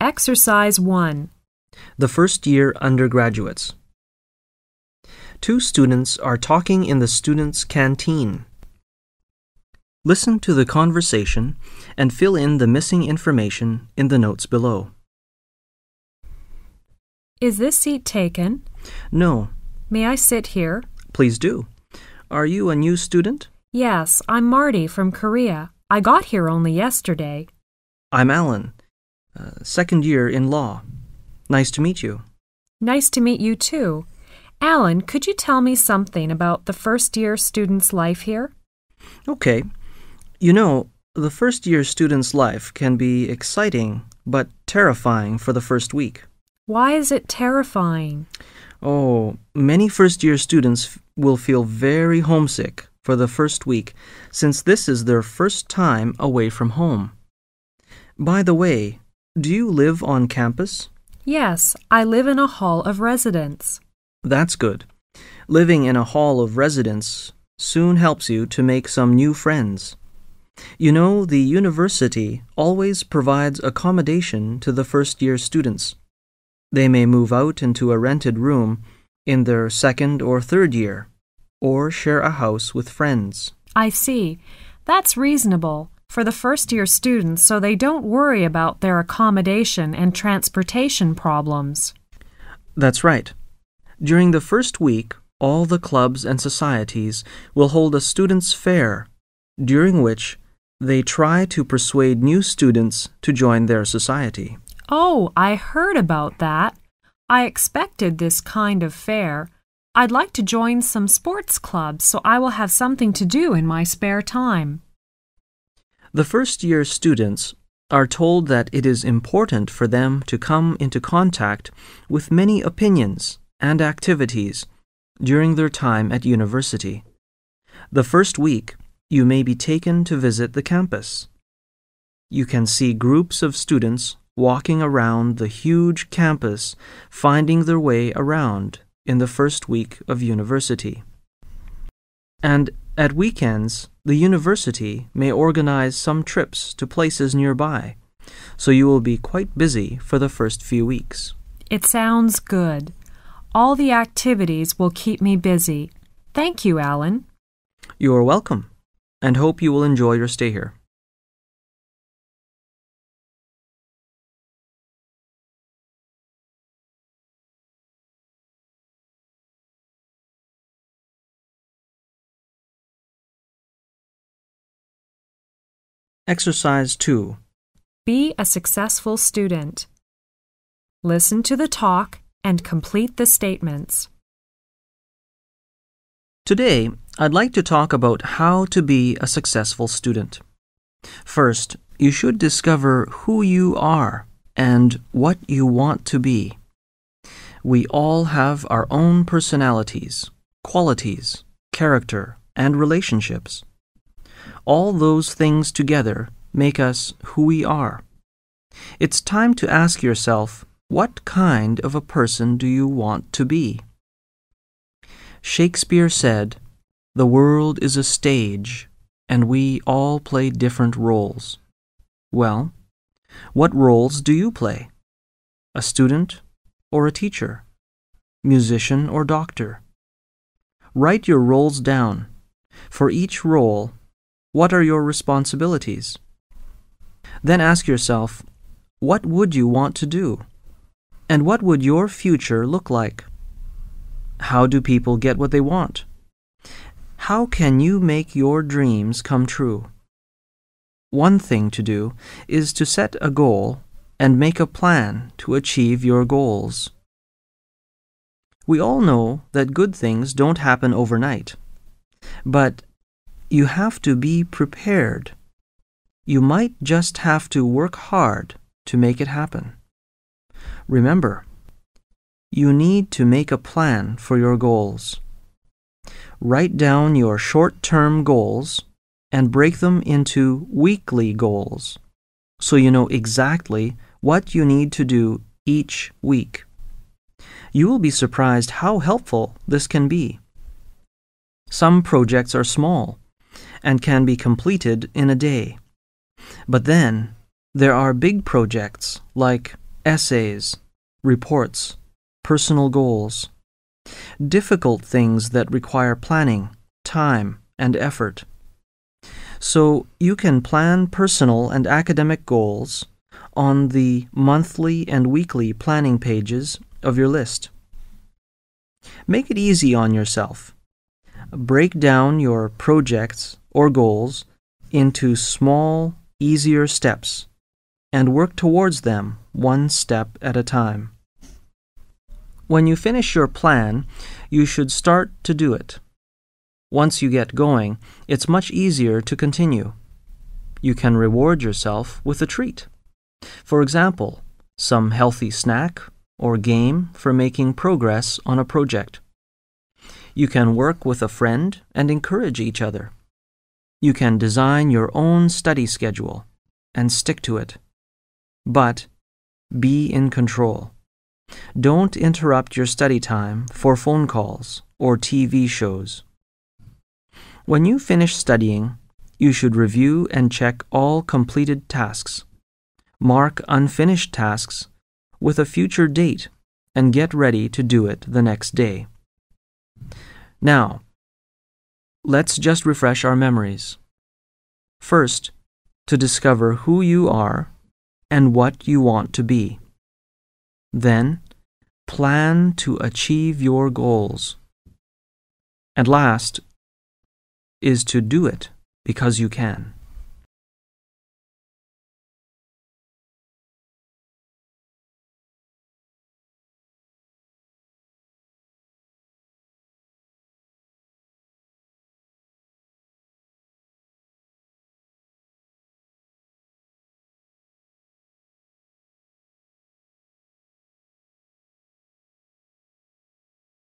Exercise 1. The first year undergraduates. Two students are talking in the students' canteen. Listen to the conversation and fill in the missing information in the notes below. Is this seat taken? No. May I sit here? Please do. Are you a new student? Yes, I'm Marty from Korea. I got here only yesterday. I'm Alan, second year in law. Nice to meet you. Nice to meet you too. Alan, could you tell me something about the first-year student's life here? Okay. You know, the first-year student's life can be exciting but terrifying for the first week. Why is it terrifying? Oh, many first-year students will feel very homesick for the first week since this is their first time away from home. By the way, do you live on campus? Yes, I live in a hall of residence. That's good. Living in a hall of residence soon helps you to make some new friends. You know, the university always provides accommodation to the first-year students. They may move out into a rented room in their second or third year, or share a house with friends. I see. That's reasonable for the first-year students so they don't worry about their accommodation and transportation problems. That's right. During the first week, all the clubs and societies will hold a students' fair, during which they try to persuade new students to join their society. Oh, I heard about that. I expected this kind of fair. I'd like to join some sports clubs so I will have something to do in my spare time. The first-year students are told that it is important for them to come into contact with many opinions and activities during their time at university. The first week, you may be taken to visit the campus. You can see groups of students walking around the huge campus, finding their way around in the first week of university. And at weekends, the university may organize some trips to places nearby, so you will be quite busy for the first few weeks. It sounds good. All the activities will keep me busy. Thank you, Alan. You are welcome, and hope you will enjoy your stay here. Exercise 2. Be a successful student. Listen to the talk and complete the statements. Today, I'd like to talk about how to be a successful student. First, you should discover who you are and what you want to be. We all have our own personalities, qualities, character, and relationships. All those things together make us who we are. It's time to ask yourself, what kind of a person do you want to be? Shakespeare said, "The world is a stage, and we all play different roles." Well, what roles do you play? A student or a teacher? Musician or doctor? Write your roles down. For each role, what are your responsibilities? Then ask yourself, what would you want to do? And what would your future look like? How do people get what they want? How can you make your dreams come true? One thing to do is to set a goal and make a plan to achieve your goals. We all know that good things don't happen overnight, but you have to be prepared. You might just have to work hard to make it happen. Remember, you need to make a plan for your goals. Write down your short-term goals and break them into weekly goals so you know exactly what you need to do each week. You will be surprised how helpful this can be. Some projects are small and can be completed in a day. But then there are big projects like essays, reports, personal goals, difficult things that require planning, time, and effort. So you can plan personal and academic goals on the monthly and weekly planning pages of your list. Make it easy on yourself. Break down your projects or goals into small, easier steps and work towards them one step at a time. When you finish your plan, you should start to do it. Once you get going, it's much easier to continue. You can reward yourself with a treat. For example, some healthy snack or game for making progress on a project. You can work with a friend and encourage each other. You can design your own study schedule and stick to it. But be in control. Don't interrupt your study time for phone calls or TV shows. When you finish studying, you should review and check all completed tasks. Mark unfinished tasks with a future date and get ready to do it the next day. Now, let's just refresh our memories. First, to discover who you are and what you want to be. Then, plan to achieve your goals. And last is to do it because you can.